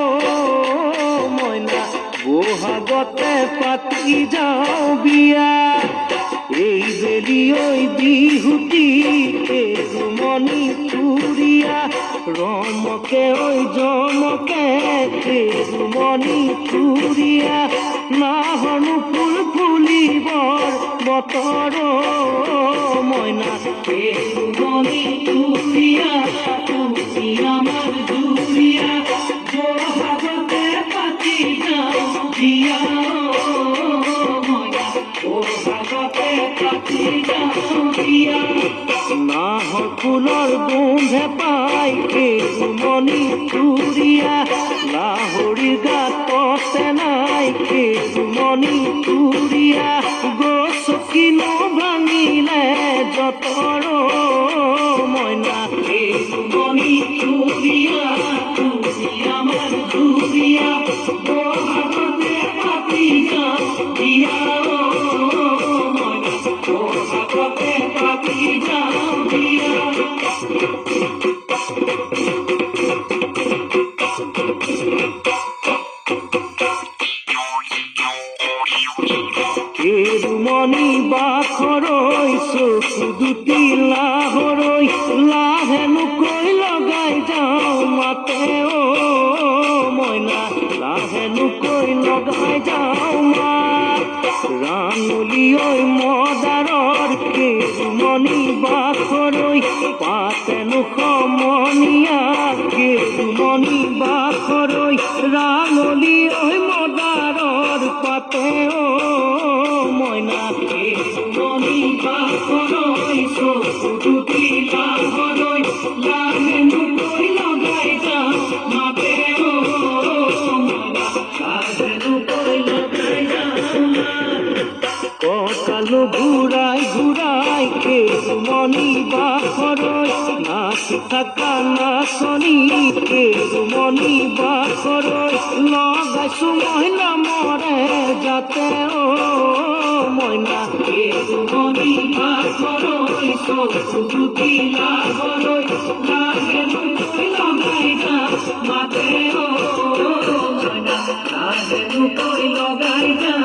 ও মইনা বহাগতে পাতি যাওঁ বিয়া এই বেলি ঐ বিহুতি কেৰুমণি তুৰিয়া ৰমকে ঐ জমকে কেৰুমণি তুৰিয়া নাহৰনো ফুল ফুলিবৰ বতৰ মইনা কেৰুমণি তুৰিয়া তুমি আমাৰ জুৰিয়া বহাগতে পাতি যাওঁ বিয়া নাহৰ ফুলৰ গোন্ধে পাই কেৰুমণি তুৰিয়া লাহৰিৰ গাততে নাই কেৰুমণি তুৰিয়া গছকি নভাঙিলে যতৰ মইনা কেৰুমণি তুৰিয়া তুমি আমাৰ জুৰিয়া বহাগতে পাতি যাওঁ বিয়া কেৰুমণি বাখৰৈ চকু দুটি লাহৰৈ লাহেনুকৈ লগাই যাওঁ মাতে ও মইনা লাহেনুকৈ লগাই যাওঁ মাত ৰাঙলী ঐ মদাৰৰ কেৰুমণি বাখৰৈ পাতেনো সমনীয়া কেৰুমণি বাখৰৈ ৰাঙলী ঐ মদাৰৰ পাতে ও মইনা কেৰুমণি বাখৰৈ চকু দুটি লাহৰৈ লাহেনুকৈ লগাই যাওঁ মাতে ও মইনা লাহেনুকৈ লগাই যাওঁ কঁকালো ঘূৰাই ঘূৰাই কেৰুমণি বাখৰৈ নাচি থকা নাচনী কেৰুমণি বাখৰৈ লগাইছো মই নামৰে যাতে ও মইনা কেৰুমণি বাখৰৈ চকু দুটি লাহৰৈ লাহেনুকৈ লগাই যাওঁ মাতে ও মইনা লাহেনুকৈ লগাই যাওঁ